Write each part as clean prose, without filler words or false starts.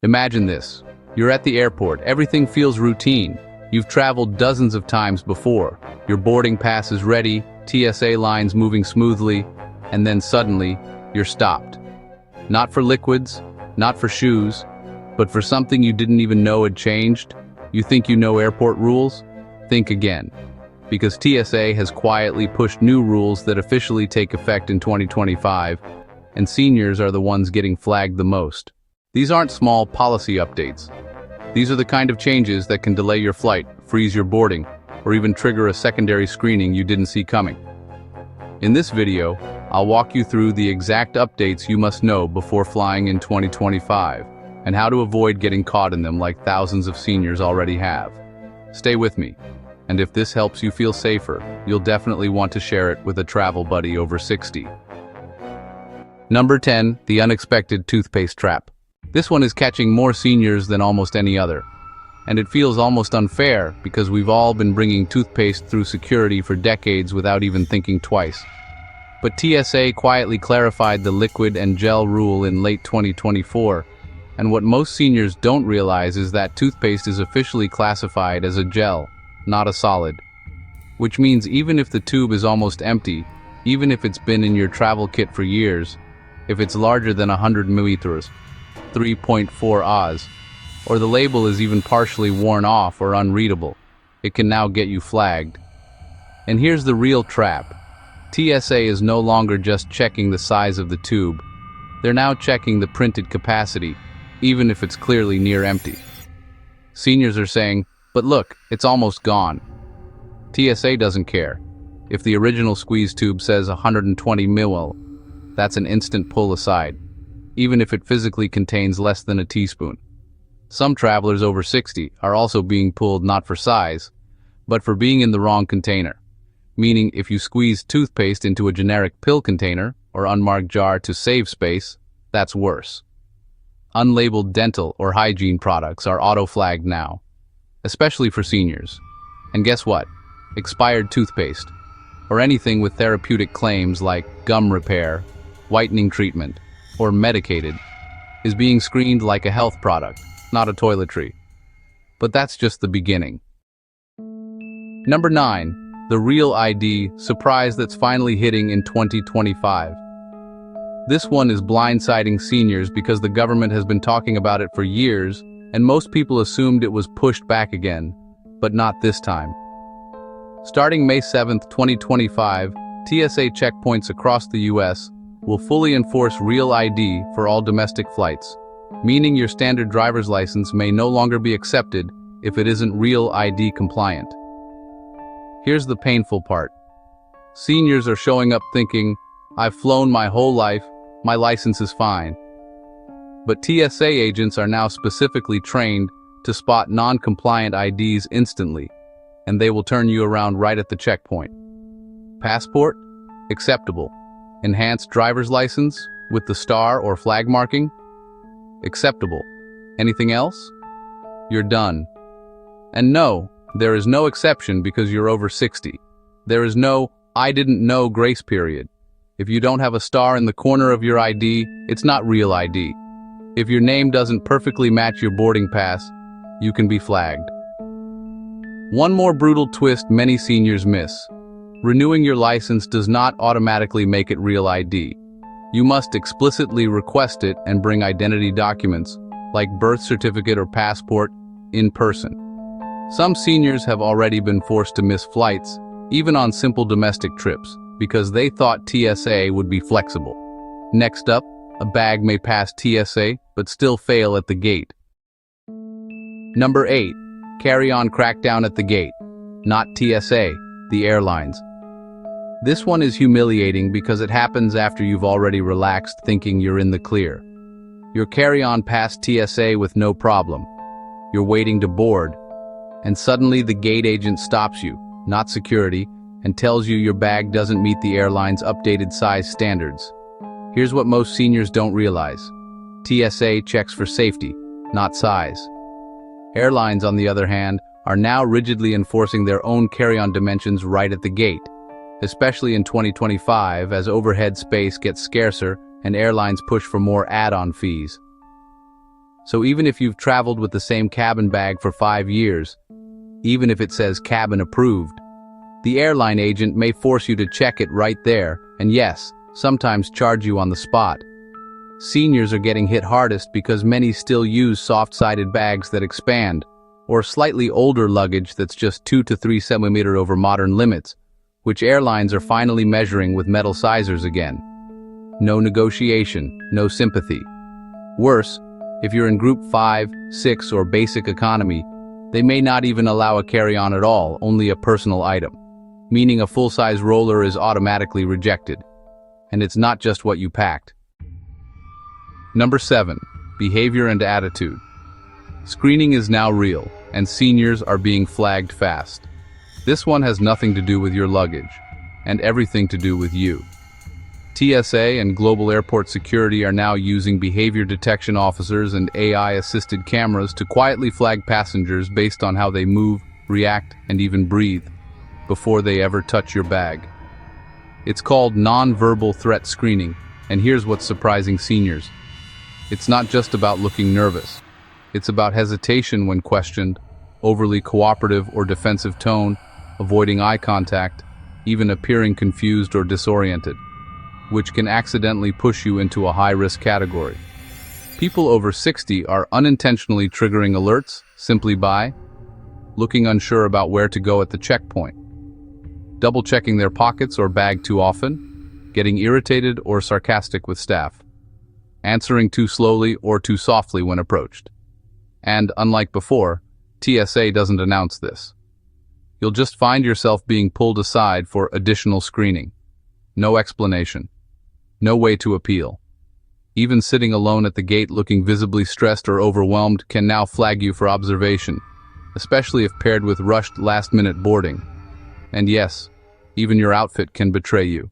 Imagine this. You're at the airport, everything feels routine. You've traveled dozens of times before. Your boarding pass is ready, TSA lines moving smoothly, and then suddenly, you're stopped. Not for liquids, not for shoes, but for something you didn't even know had changed. You think you know airport rules? Think again. Because TSA has quietly pushed new rules that officially take effect in 2025, and seniors are the ones getting flagged the most. These aren't small policy updates. These are the kind of changes that can delay your flight, freeze your boarding, or even trigger a secondary screening you didn't see coming. In this video, I'll walk you through the exact updates you must know before flying in 2025, and how to avoid getting caught in them like thousands of seniors already have. Stay with me, and if this helps you feel safer, you'll definitely want to share it with a travel buddy over 60. Number 10, the unexpected toothpaste trap. This one is catching more seniors than almost any other. And it feels almost unfair because we've all been bringing toothpaste through security for decades without even thinking twice. But TSA quietly clarified the liquid and gel rule in late 2024, and what most seniors don't realize is that toothpaste is officially classified as a gel, not a solid. Which means even if the tube is almost empty, even if it's been in your travel kit for years, if it's larger than 100 milliliters, 3.4 Oz, or the label is even partially worn off or unreadable, it can now get you flagged. And here's the real trap. TSA is no longer just checking the size of the tube. They're now checking the printed capacity, even if it's clearly near empty. Seniors are saying, but look, it's almost gone. TSA doesn't care. If the original squeeze tube says 120 ml, that's an instant pull aside, even if it physically contains less than a teaspoon. Some travelers over 60 are also being pulled not for size, but for being in the wrong container. Meaning if you squeeze toothpaste into a generic pill container or unmarked jar to save space, that's worse. Unlabeled dental or hygiene products are auto-flagged now, especially for seniors. And guess what? Expired toothpaste, or anything with therapeutic claims like gum repair, whitening treatment, or medicated, is being screened like a health product, not a toiletry. But that's just the beginning. Number 9. The Real ID surprise that's finally hitting in 2025. This one is blindsiding seniors because the government has been talking about it for years, and most people assumed it was pushed back again, but not this time. Starting May 7, 2025, TSA checkpoints across the US will fully enforce Real ID for all domestic flights, meaning your standard driver's license may no longer be accepted if it isn't Real ID compliant. Here's the painful part. Seniors are showing up thinking, I've flown my whole life, my license is fine. But TSA agents are now specifically trained to spot non-compliant IDs instantly, and they will turn you around right at the checkpoint. Passport? Acceptable. Enhanced driver's license with the star or flag marking? Acceptable. Anything else? You're done. And no, there is no exception because you're over 60. There is no I didn't know grace period. If you don't have a star in the corner of your ID, it's not Real ID. If your name doesn't perfectly match your boarding pass, you can be flagged. One more brutal twist many seniors miss. Renewing your license does not automatically make it Real ID. You must explicitly request it and bring identity documents, like birth certificate or passport, in person. Some seniors have already been forced to miss flights, even on simple domestic trips, because they thought TSA would be flexible. Next up, a bag may pass TSA, but still fail at the gate. Number 8. Carry-on crackdown at the gate. Not TSA, the airlines. This one is humiliating because it happens after you've already relaxed thinking you're in the clear. Your carry-on passed TSA with no problem. You're waiting to board, and suddenly the gate agent stops you, not security, and tells you your bag doesn't meet the airline's updated size standards. Here's what most seniors don't realize. TSA checks for safety, not size. Airlines, on the other hand, are now rigidly enforcing their own carry-on dimensions right at the gate, especially in 2025 as overhead space gets scarcer and airlines push for more add-on fees. So even if you've traveled with the same cabin bag for 5 years, even if it says cabin approved, the airline agent may force you to check it right there, and yes, sometimes charge you on the spot. Seniors are getting hit hardest because many still use soft-sided bags that expand, or slightly older luggage that's just 2 to 3 centimeters over modern limits, which airlines are finally measuring with metal sizers again. No negotiation, no sympathy. Worse, if you're in Group 5, 6, or Basic Economy, they may not even allow a carry-on at all, only a personal item, meaning a full-size roller is automatically rejected. And it's not just what you packed. Number 7. Behavior and attitude. Screening is now real, and seniors are being flagged fast. This one has nothing to do with your luggage, and everything to do with you. TSA and global airport security are now using behavior detection officers and AI-assisted cameras to quietly flag passengers based on how they move, react, and even breathe, before they ever touch your bag. It's called non-verbal threat screening, and here's what's surprising seniors. It's not just about looking nervous. It's about hesitation when questioned, overly cooperative or defensive tone, avoiding eye contact, even appearing confused or disoriented, which can accidentally push you into a high-risk category. People over 60 are unintentionally triggering alerts simply by looking unsure about where to go at the checkpoint, double-checking their pockets or bag too often, getting irritated or sarcastic with staff, answering too slowly or too softly when approached. And, unlike before, TSA doesn't announce this. You'll just find yourself being pulled aside for additional screening. No explanation. No way to appeal. Even sitting alone at the gate looking visibly stressed or overwhelmed can now flag you for observation, especially if paired with rushed last-minute boarding. And yes, even your outfit can betray you.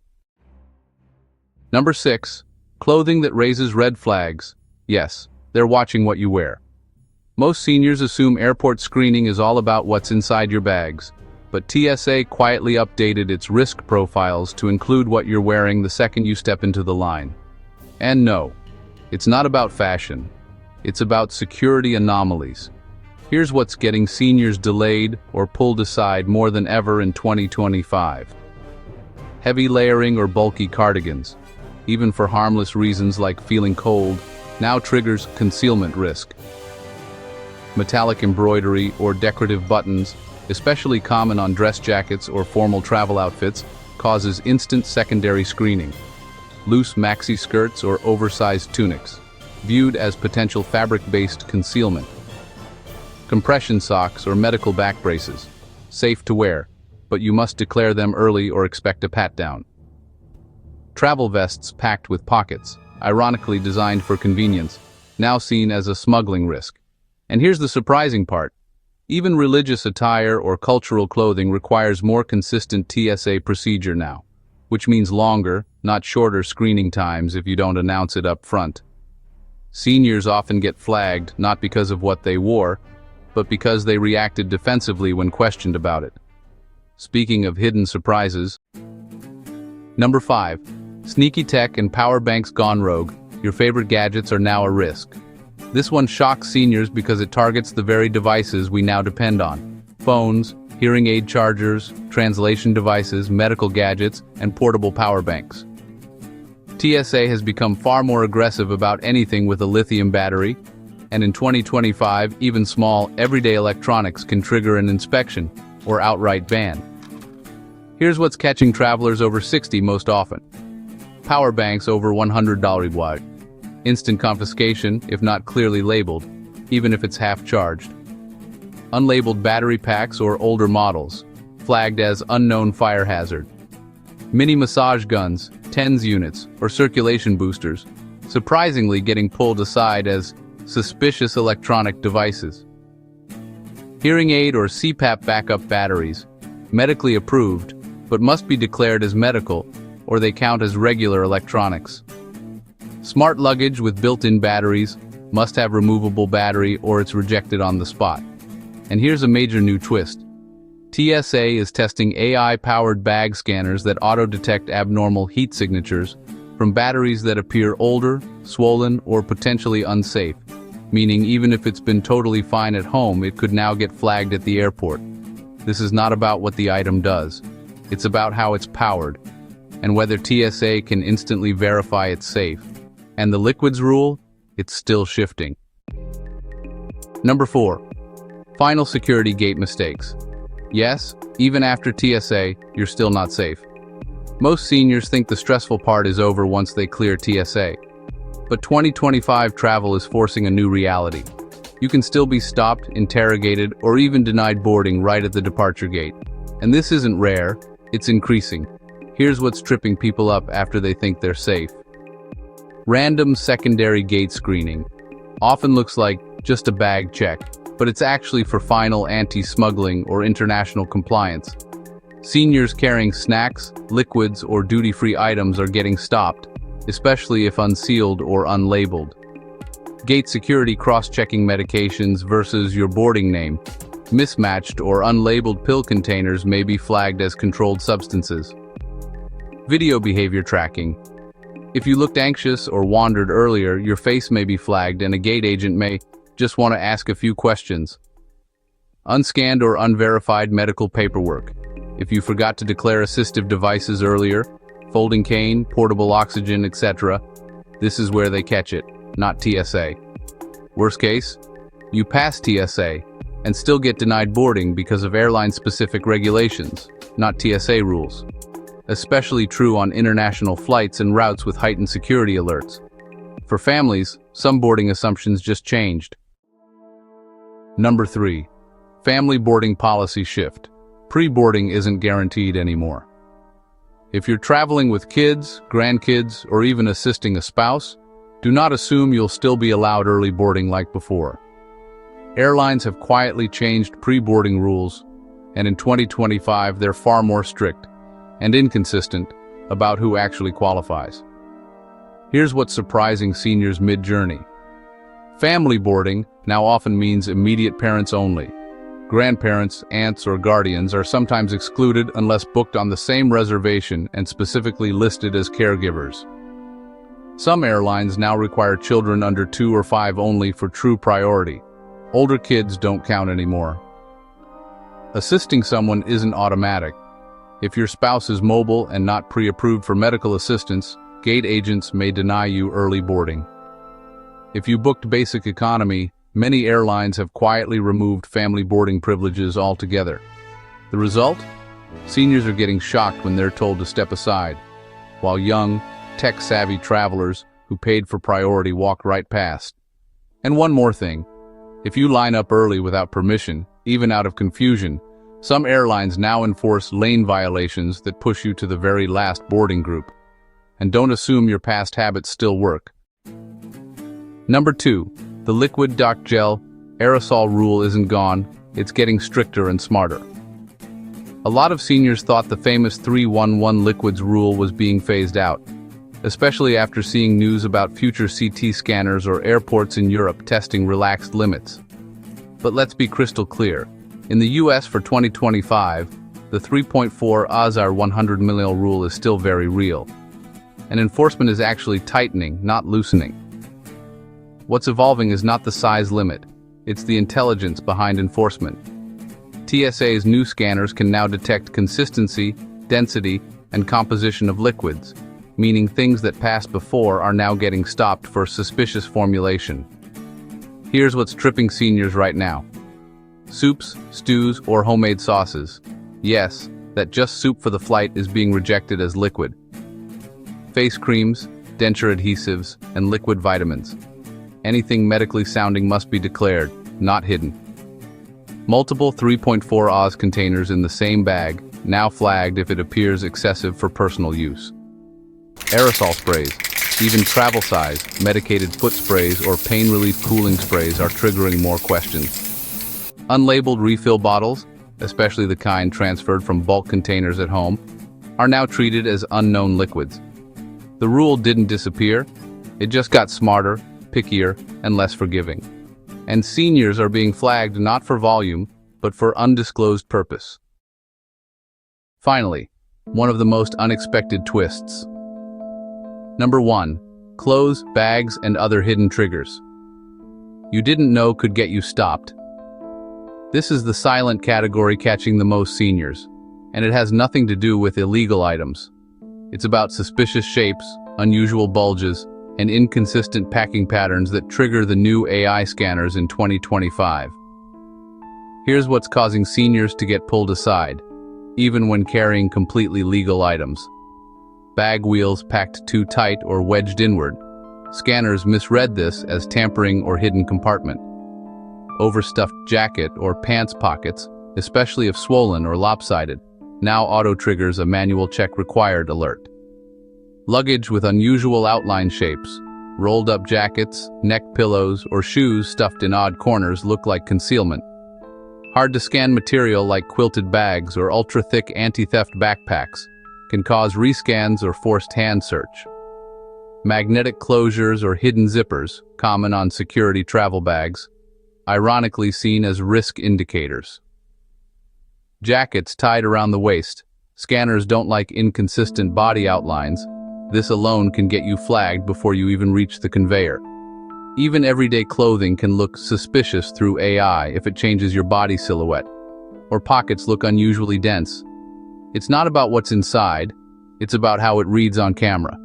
Number 6. Clothing that raises red flags. Yes, they're watching what you wear. Most seniors assume airport screening is all about what's inside your bags, but TSA quietly updated its risk profiles to include what you're wearing the second you step into the line. And no, it's not about fashion. It's about security anomalies. Here's what's getting seniors delayed or pulled aside more than ever in 2025. Heavy layering or bulky cardigans, even for harmless reasons like feeling cold, now triggers concealment risk. Metallic embroidery or decorative buttons, especially common on dress jackets or formal travel outfits, causes instant secondary screening. Loose maxi skirts or oversized tunics, viewed as potential fabric-based concealment. Compression socks or medical back braces, safe to wear, but you must declare them early or expect a pat-down. Travel vests packed with pockets, ironically designed for convenience, now seen as a smuggling risk. And here's the surprising part. Even religious attire or cultural clothing requires more consistent TSA procedure now, which means longer, not shorter screening times if you don't announce it up front. Seniors often get flagged not because of what they wore, but because they reacted defensively when questioned about it. Speaking of hidden surprises. Number 5. Sneaky tech and power banks gone rogue. Your favorite gadgets are now a risk. This one shocks seniors because it targets the very devices we now depend on. Phones, hearing aid chargers, translation devices, medical gadgets, and portable power banks. TSA has become far more aggressive about anything with a lithium battery, and in 2025, even small, everyday electronics can trigger an inspection or outright ban. Here's what's catching travelers over 60 most often. Power banks over $100 wide. Instant confiscation if not clearly labeled, even if it's half charged. Unlabeled battery packs or older models, flagged as unknown fire hazard. Mini massage guns, TENS units, or circulation boosters, surprisingly getting pulled aside as suspicious electronic devices. Hearing aid or CPAP backup batteries, medically approved, but must be declared as medical, or they count as regular electronics. Smart luggage with built-in batteries, must have removable battery or it's rejected on the spot. And here's a major new twist. TSA is testing AI-powered bag scanners that auto-detect abnormal heat signatures from batteries that appear older, swollen, or potentially unsafe, meaning even if it's been totally fine at home, it could now get flagged at the airport. This is not about what the item does. It's about how it's powered, and whether TSA can instantly verify it's safe. And the liquids rule? It's still shifting. Number 4. Final security gate mistakes. Yes, even after TSA, you're still not safe. Most seniors think the stressful part is over once they clear TSA. But 2025 travel is forcing a new reality. You can still be stopped, interrogated, or even denied boarding right at the departure gate. And this isn't rare, it's increasing. Here's what's tripping people up after they think they're safe. Random secondary gate screening. Often looks like just a bag check, but it's actually for final anti-smuggling or international compliance. Seniors carrying snacks, liquids, or duty-free items are getting stopped, especially if unsealed or unlabeled. Gate security cross-checking medications versus your boarding name. Mismatched or unlabeled pill containers may be flagged as controlled substances. Video behavior tracking. If you looked anxious or wandered earlier, your face may be flagged and a gate agent may just want to ask a few questions. Unscanned or unverified medical paperwork. If you forgot to declare assistive devices earlier, folding cane, portable oxygen, etc., this is where they catch it, not TSA. Worst case, you pass TSA and still get denied boarding because of airline-specific regulations, not TSA rules. Especially true on international flights and routes with heightened security alerts. For families, some boarding assumptions just changed. Number 3. Family boarding policy shift. Pre-boarding isn't guaranteed anymore. If you're traveling with kids, grandkids, or even assisting a spouse, do not assume you'll still be allowed early boarding like before. Airlines have quietly changed pre-boarding rules, and in 2025 they're far more strict and inconsistent about who actually qualifies. Here's what's surprising seniors mid-journey. Family boarding now often means immediate parents only. Grandparents, aunts, or guardians are sometimes excluded unless booked on the same reservation and specifically listed as caregivers. Some airlines now require children under 2 or 5 only for true priority. Older kids don't count anymore. Assisting someone isn't automatic. If your spouse is mobile and not pre-approved for medical assistance, gate agents may deny you early boarding. If you booked basic economy, many airlines have quietly removed family boarding privileges altogether. The result? Seniors are getting shocked when they're told to step aside, while young, tech-savvy travelers who paid for priority walk right past. And one more thing, if you line up early without permission, even out of confusion, some airlines now enforce lane violations that push you to the very last boarding group. And don't assume your past habits still work. Number 2. The liquid dock gel aerosol rule isn't gone, it's getting stricter and smarter. A lot of seniors thought the famous 311 liquids rule was being phased out, especially after seeing news about future CT scanners or airports in Europe testing relaxed limits. But let's be crystal clear. In the US for 2025, the 3.4 Azar 100 ml rule is still very real. And enforcement is actually tightening, not loosening. What's evolving is not the size limit, it's the intelligence behind enforcement. TSA's new scanners can now detect consistency, density, and composition of liquids, meaning things that passed before are now getting stopped for suspicious formulation. Here's what's tripping seniors right now. Soups, stews, or homemade sauces. Yes, that just soup for the flight is being rejected as liquid. Face creams, denture adhesives, and liquid vitamins. Anything medically sounding must be declared, not hidden. Multiple 3.4 Oz containers in the same bag, now flagged if it appears excessive for personal use. Aerosol sprays, even travel-size, medicated foot sprays or pain relief cooling sprays are triggering more questions. Unlabeled refill bottles, especially the kind transferred from bulk containers at home, are now treated as unknown liquids. The rule didn't disappear, it just got smarter, pickier, and less forgiving. And seniors are being flagged not for volume, but for undisclosed purpose. Finally, one of the most unexpected twists. Number 1. Clothes, bags, and other hidden triggers. you didn't know could get you stopped. This is the silent category catching the most seniors, and it has nothing to do with illegal items. It's about suspicious shapes, unusual bulges, and inconsistent packing patterns that trigger the new AI scanners in 2025. Here's what's causing seniors to get pulled aside, even when carrying completely legal items. Bag wheels packed too tight or wedged inward. Scanners misread this as tampering or hidden compartment. Overstuffed jacket or pants pockets, especially if swollen or lopsided, now auto-triggers a manual check required alert. Luggage with unusual outline shapes, rolled-up jackets, neck pillows, or shoes stuffed in odd corners look like concealment. Hard-to-scan material like quilted bags or ultra-thick anti-theft backpacks can cause rescans or forced hand search. Magnetic closures or hidden zippers, common on security travel bags, ironically seen as risk indicators. Jackets tied around the waist. Scanners don't like inconsistent body outlines. This alone can get you flagged before you even reach the conveyor. Even everyday clothing can look suspicious through AI if it changes your body silhouette, or pockets look unusually dense. It's not about what's inside, it's about how it reads on camera.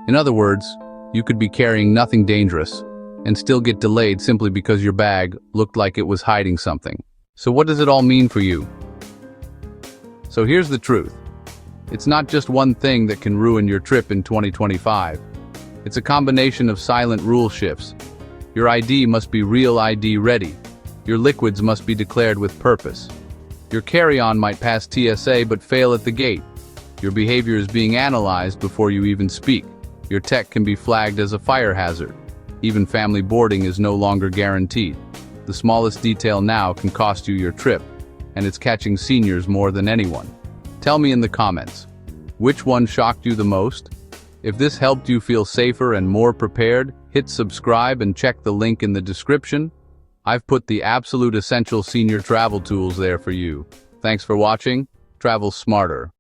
In other words, you could be carrying nothing dangerous and still get delayed simply because your bag looked like it was hiding something. So what does it all mean for you? So here's the truth. It's not just one thing that can ruin your trip in 2025. It's a combination of silent rule shifts. Your ID must be real ID ready. Your liquids must be declared with purpose. Your carry-on might pass TSA but fail at the gate. Your behavior is being analyzed before you even speak. Your tech can be flagged as a fire hazard. Even family boarding is no longer guaranteed. The smallest detail now can cost you your trip, and it's catching seniors more than anyone. Tell me in the comments, which one shocked you the most? If this helped you feel safer and more prepared, hit subscribe and check the link in the description. I've put the absolute essential senior travel tools there for you. Thanks for watching. Travel smarter.